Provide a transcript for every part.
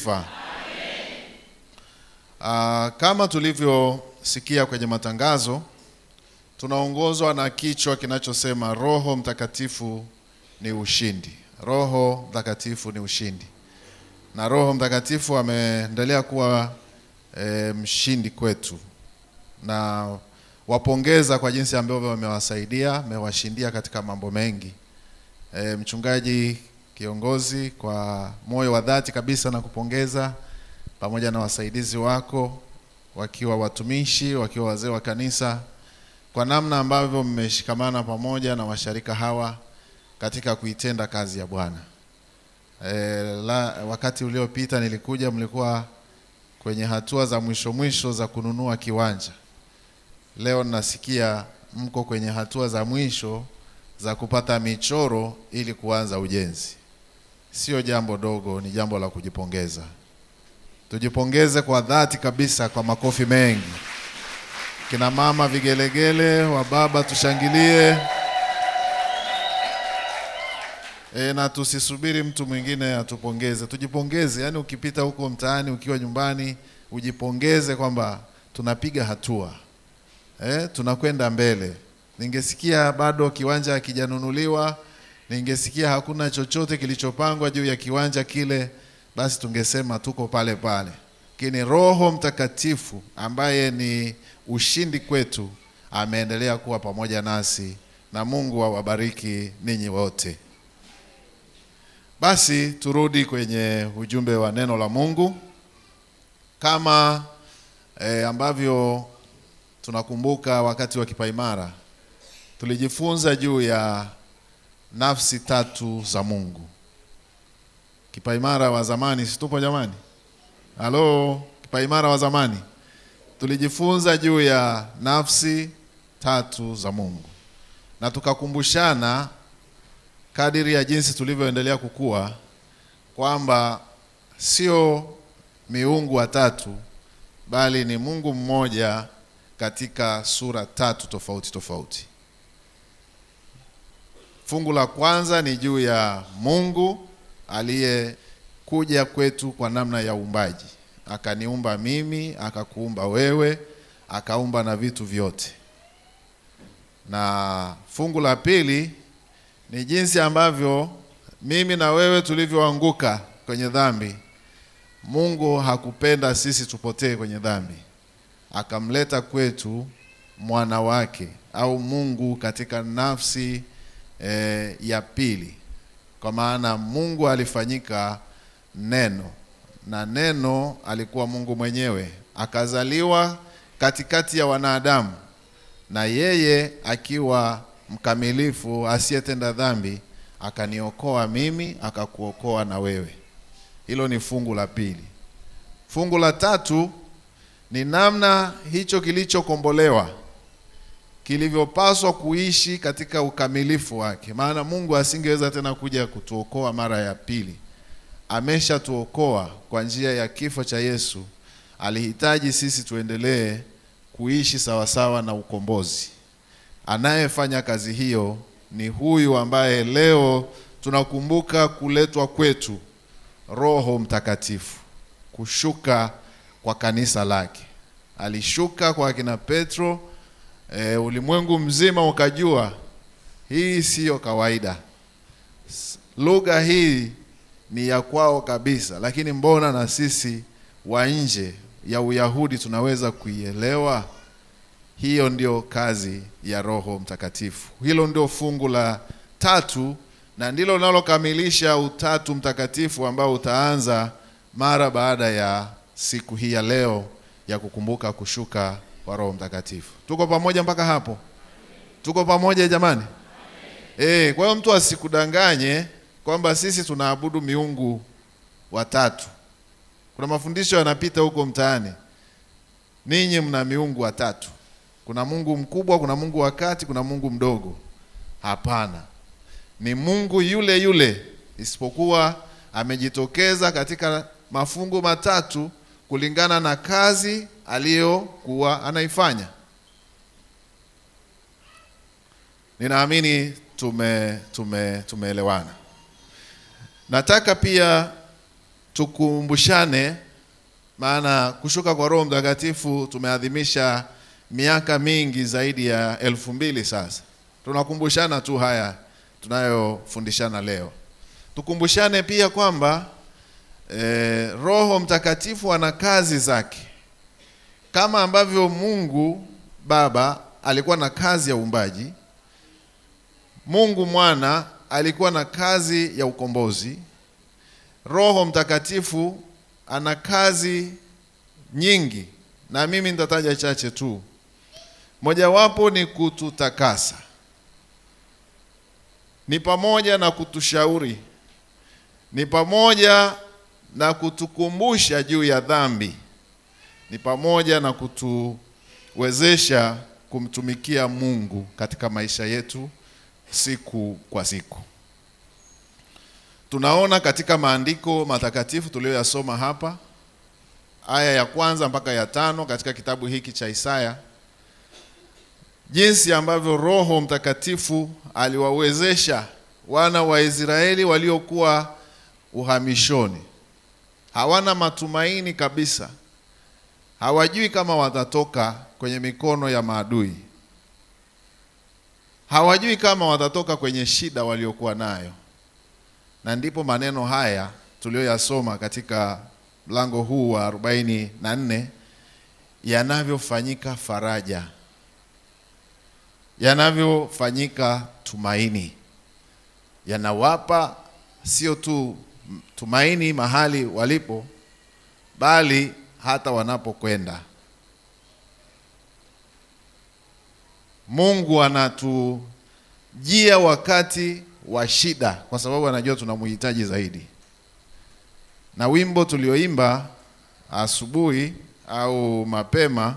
sifa. Kama tulivyosikia kwenye matangazo, tunaongozwa na kichwa kinachosema Roho Mtakatifu ni ushindi. Roho Mtakatifu ni ushindi. Na Roho Mtakatifu ameendelea kuwa mshindi kwetu. Na wapongeza kwa jinsi ambavyo wamewasaidia, amewashindia katika mambo mengi. Mchungaji kiongozi, kwa moyo wa dhati kabisa na kupongeza, pamoja na wasaidizi wako, wakiwa watumishi, wakiwa wazee wa kanisa, kwa namna ambavyo mmeshikamana pamoja na washarika hawa katika kuitenda kazi ya Bwana. Wakati uliopita nilikuja, mlikuwa kwenye hatua za mwisho za kununua kiwanja. Leo nasikia mko kwenye hatua za mwisho za kupata michoro ili kuanza ujenzi. Sio jambo dogo, ni jambo la kujipongeza. Tujipongeze kwa dhati kabisa kwa makofi mengi. Kina mama vigelegele, wa baba tushangilie. Na tusisubiri mtu mwingine atupongeze. Tujipongeze, yani ukipita huko mtaani, ukiwa nyumbani, ujipongeze kwamba tunapiga hatua. Tunakwenda mbele. Ningesikia bado kiwanja hakijanunuliwa, ningesikia hakuna chochote kilichopangwa juu ya kiwanja kile, basi tungesema tuko pale pale. Lakini Roho Mtakatifu ambaye ni ushindi kwetu ameendelea kuwa pamoja nasi, na Mungu awabariki ninyi wote. Basi turudi kwenye ujumbe wa neno la Mungu. Kama ambavyo tunakumbuka wakati wa kipaimara, tulijifunza juu ya nafsi tatu za Mungu. Kipaimara wa zamani, situpo jamani? Halo, kipaimara wa zamani. Tulijifunza juu ya nafsi tatu za Mungu. Na tukakumbushana kadiri ya jinsi tulivyoendelea kukua kwamba sio miungu watatu, bali ni Mungu mmoja katika sura tatu tofauti tofauti. Fungu la kwanza ni juu ya Mungu aliyekuja kwetu kwa namna ya uumbaji. Akaniumba mimi, akakuumba wewe, akaumba na vitu vyote. Na fungu la pili ni jinsi ambavyo mimi na wewe tulivyoanguka kwenye dhambi. Mungu hakupenda sisi tupotee kwenye dhambi. Akamleta kwetu mwana wake, au Mungu katika nafsi ya pili. Kwa maana Mungu alifanyika neno, na neno alikuwa Mungu mwenyewe. Akazaliwa katikati ya wanadamu, na yeye akiwa mkamilifu asiyetenda dhambi, akaniokoa mimi, akakuokoa na wewe. Hilo ni fungu la pili. Fungu la tatu ni namna hicho kilichokombolewa kilivyopaswa kuishi katika ukamilifu wake. Maana Mungu asingeweza tena kuja kutuokoa mara ya pili. Ameshatuokoa kwa njia ya kifo cha Yesu. Alihitaji sisi tuendelee kuishi sawasawa na ukombozi. Anayefanya kazi hiyo ni huyu ambaye leo tunakumbuka kuletwa kwetu, Roho Mtakatifu, kushuka kwa kanisa lake. Alishuka kwa kina Petro, ulimwengu mzima ukajua hii sio kawaida. Lugha hii ni ya kwao kabisa, lakini mbona na sisi wa nje ya Uyahudi tunaweza kuielewa? Hiyo ndio kazi ya Roho Mtakatifu. Hilo ndio fungu la tatu, na ndilo linalokamilisha utatu mtakatifu ambao utaanza mara baada ya siku hii ya leo ya kukumbuka kushuka kwa Roho Mtakatifu. Tuko pamoja mpaka hapo? Tuko pamoja jamani? Kwa hiyo mtu asikudanganye kwamba sisi tunaabudu miungu watatu. Kuna mafundisho yanapita huko mtaani, ninyi mna miungu watatu. Kuna Mungu mkubwa, kuna Mungu wa kati, kuna Mungu mdogo. Hapana. Ni Mungu yule yule, isipokuwa amejitokeza katika mafungu matatu kulingana na kazi aliyokuwa anaifanya. Ninaamini tumeelewana. Nataka pia tukumbushane, maana kushuka kwa Roho Mtakatifu tumeadhimisha miaka mingi zaidi ya 2000 sasa. Tunakumbushana tu haya tunayofundishana leo. Tukumbushane pia kwamba Roho Mtakatifu ana kazi zake. Kama ambavyo Mungu Baba alikuwa na kazi ya uumbaji, Mungu Mwana alikuwa na kazi ya ukombozi, Roho Mtakatifu ana kazi nyingi, na mimi nitataja chache tu. Mojawapo ni kututakasa, ni pamoja na kutushauri, ni pamoja na kutukumbusha juu ya dhambi, ni pamoja na kutuwezesha kumtumikia Mungu katika maisha yetu siku kwa siku. Tunaona katika maandiko matakatifu tuliyoyasoma hapa, aya ya 1 mpaka ya 5 katika kitabu hiki cha Isaya, jinsi ambavyo Roho Mtakatifu aliwawezesha wana wa Israeli waliokuwa uhamishoni. Hawana matumaini kabisa. Hawajui kama watatoka kwenye mikono ya maadui. Hawajui kama watatoka kwenye shida waliokuwa nayo. Na ndipo maneno haya tuliyoyasoma katika mlango huu wa 44 yanavyofanyika faraja, yanavyofanyika tumaini. Yanawapa sio tu tumaini mahali walipo, bali hata wanapokwenda. Mungu anatujia wakati wa shida kwa sababu anajua tunamhitaji zaidi. Na wimbo tulioimba asubuhi au mapema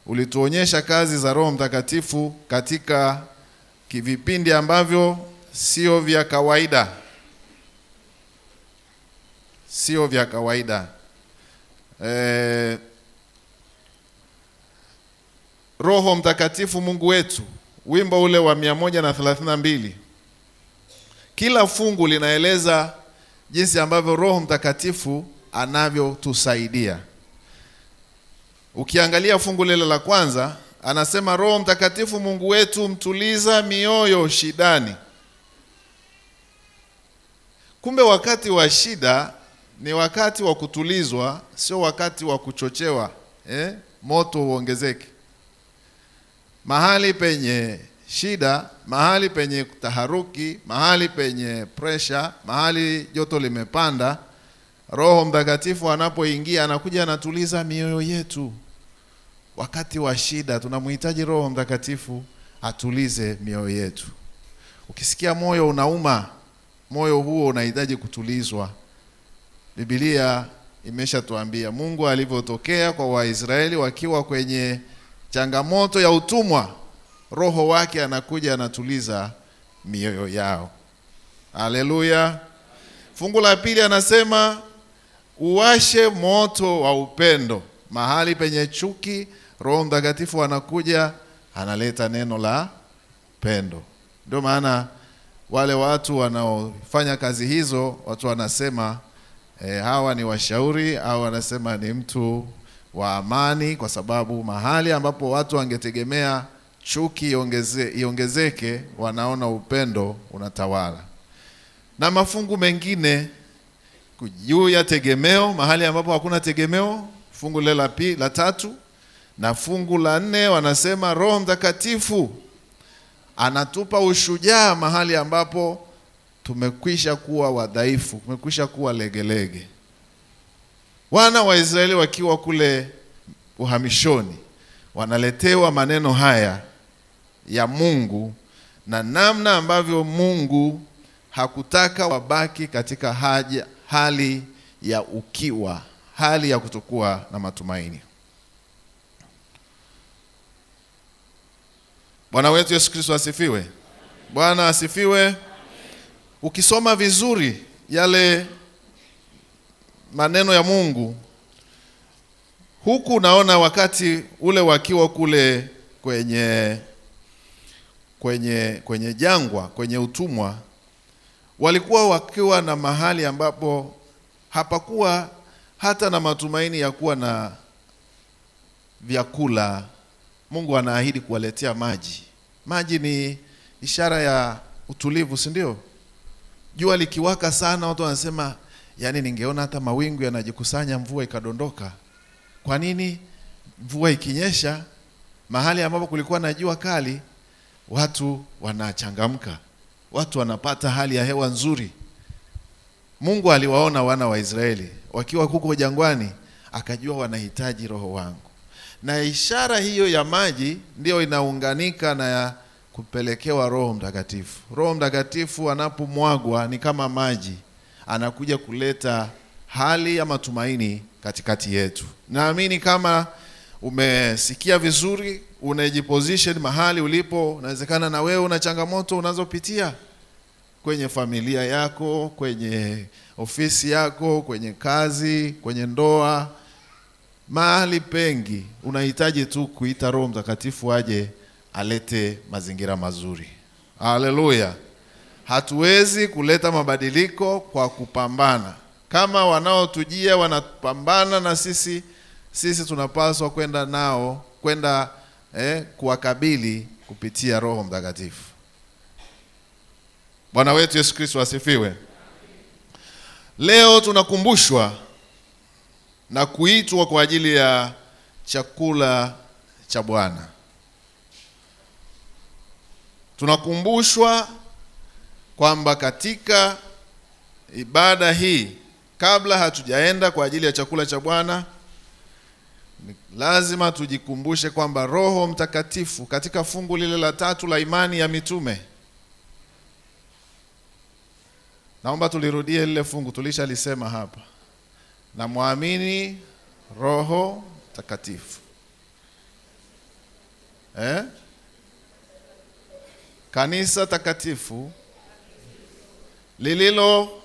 ulituonyesha kazi za Roho Mtakatifu katika kivipindi ambavyo sio vya kawaida. Sio vya kawaida. Roho Mtakatifu Mungu wetu, wimbo ule wa 132. Kila fungu linaeleza jinsi ambavyo Roho Mtakatifu anavyotusaidia. Ukiangalia fungu lile la kwanza, anasema Roho Mtakatifu Mungu wetu mtuliza mioyo shidani. Kumbe wakati wa shida ni wakati wa kutulizwa, sio wakati wa kuchochewa, moto uongezeke. Mahali penye shida, mahali penye taharuki, mahali penye pressure, mahali joto limepanda, Roho Mtakatifu anapoingia anakuja anatuliza mioyo yetu. Wakati wa shida tunamhitaji Roho Mtakatifu atulize mioyo yetu. Ukisikia moyo unauma, moyo huo unahitaji kutulizwa. Biblia imeshatuambia Mungu alivyotokea kwa Waisraeli wakiwa kwenye changamoto ya utumwa, Roho wake anakuja anatuliza mioyo yao. Haleluya. Fungu la pili anasema uwashe moto wa upendo. Mahali penye chuki, Roho Mtakatifu anakuja analeta neno la pendo. Ndio maana wale watu wanaofanya kazi hizo, watu wanasema hawa ni washauri au wanasema ni mtu wa amani, kwa sababu mahali ambapo watu wangetegemea chuki iongezeke, wanaona upendo unatawala. Na mafungu mengine juu ya tegemeo, mahali ambapo hakuna tegemeo, fungu la 3 na fungu la 4 wanasema Roho Mtakatifu anatupa ushujaa mahali ambapo tumekwisha kuwa wadhaifu, tumekwisha kuwa legelege. Wana wa Israeli wakiwa kule uhamishoni wanaletewa maneno haya ya Mungu, na namna ambavyo Mungu hakutaka wabaki katika hali ya ukiwa, hali ya kutokuwa na matumaini. Bwana wetu Yesu Kristo asifiwe. Bwana asifiwe. Ukisoma vizuri yale maneno ya Mungu, huku unaona wakati ule wakiwa kule kwenye jangwa, kwenye utumwa, walikuwa wakiwa na mahali ambapo hapakuwa hata na matumaini ya kuwa na vyakula. Mungu anaahidi kuwaletea maji. Maji ni ishara ya utulivu, si ndio? Jua likiwaka sana watu wanasema, yani ningeona hata mawingu yanajikusanya mvua ikadondoka. Kwa nini? Mvua ikinyesha mahali ambapo kulikuwa na jua kali, watu wanachangamka, watu wanapata hali ya hewa nzuri. Mungu aliwaona wana wa Israeli wakiwa huko jangwani, akajua wanahitaji roho wangu. Na ishara hiyo ya maji ndio inaunganika na ya kupelekewa Roho Mtakatifu. Roho Mtakatifu anapomwagwa ni kama maji, anakuja kuleta hali ya matumaini katikati yetu. Naamini kama umesikia vizuri, unajiposition mahali ulipo, inawezekana na wewe una changamoto unazopitia kwenye familia yako, kwenye ofisi yako, kwenye kazi, kwenye ndoa, mahali pengi unahitaji tu kuita Roho Mtakatifu aje alete mazingira mazuri. Haleluya. Hatuwezi kuleta mabadiliko kwa kupambana. Kama wanaotujia wanapambana na sisi tunapaswa kwenda kuwakabili kupitia Roho Mtakatifu. Bwana wetu Yesu Kristo asifiwe. Leo tunakumbushwa na kuitwa kwa ajili ya chakula cha Bwana. Tunakumbushwa kwamba katika ibada hii, kabla hatujaenda kwa ajili ya chakula cha Bwana, lazima tujikumbushe kwamba Roho Mtakatifu katika fungu lile la 3 la imani ya mitume. Naomba tulirudie lile fungu, tulishalisema hapa. Na muamini Roho Mtakatifu. Kanisa takatifu lililo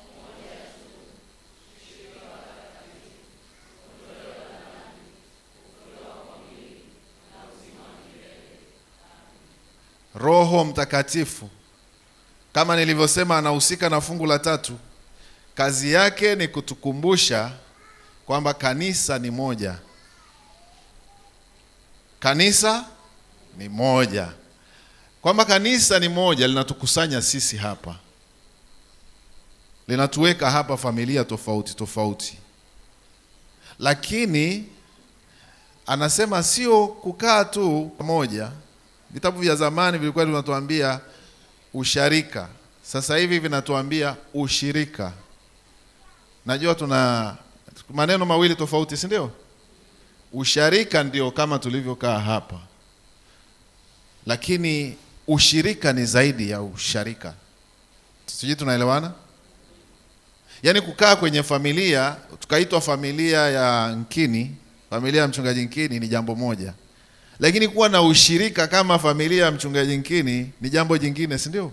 Roho Mtakatifu, kama nilivyosema, anahusika na fungu la 3. Kazi yake ni kutukumbusha kwamba kanisa ni moja. Kanisa ni moja. Kwamba kanisa ni moja linatukusanya sisi hapa. Linatuweka hapa familia tofauti tofauti. Lakini anasema sio kukaa tu pamoja. Vitabu vya zamani vilikuwa vinatuambia usharika. Sasa hivi vinatuambia ushirika. Najua tuna maneno mawili tofauti, si ndio? Usharika ndio kama tulivyokaa hapa. Lakini ushirika ni zaidi ya usharika. Sijui tunaelewana? Yaani kukaa kwenye familia, tukaitwa familia ya Nkini, familia ya mchungaji Nkini ni jambo moja. Lakini kuwa na ushirika kama familia ya mchungaji Nkini ni jambo jingine, si ndio?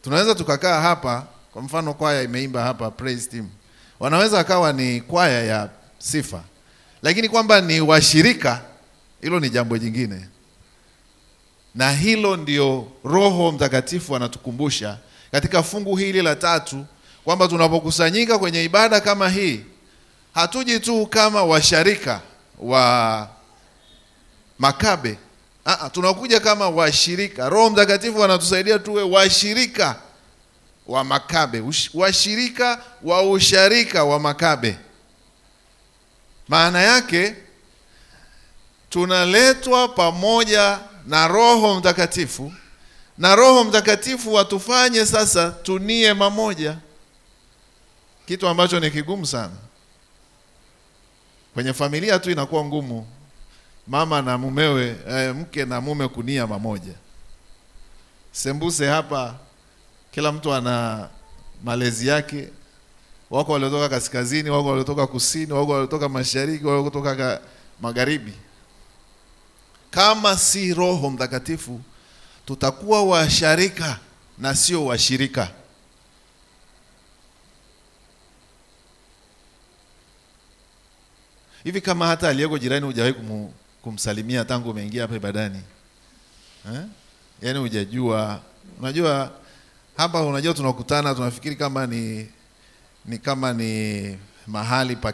Tunaweza tukakaa hapa, kwa mfano kwaya imeimba hapa praise team. Wanaweza akawa ni kwaya ya sifa. Lakini kwamba ni washirika, hilo ni jambo jingine. Na hilo ndio Roho Mtakatifu anatukumbusha katika fungu hili la 3, kwamba tunapokusanyika kwenye ibada kama hii, hatuji tu kama washarika wa Makabe. Tunakuja kama washirika. Roho Mtakatifu anatusaidia tuwe washirika wa Makabe, washirika wa usharika wa Makabe. Maana yake tunaletwa pamoja na Roho Mtakatifu, na Roho Mtakatifu watufanye sasa tunie mamoja, kitu ambacho ni kigumu sana. Kwenye familia tu inakuwa ngumu, mama na mumewe, mke na mume kunia mamoja. Sembuse hapa kila mtu ana malezi yake. Wako waliotoka kaskazini, wako waliotoka kusini, wako waliotoka mashariki, wako kutoka magharibi. Kama si Roho Mtakatifu, tutakuwa washarika na sio washirika. Hivi kama hata aliyeko jirani hujawahi kumsalimia tangu umeingia hapa ibadani? Yaani hujajua. Unajua hapa, unajua tunakutana tunafikiri kama ni kama ni mahali pa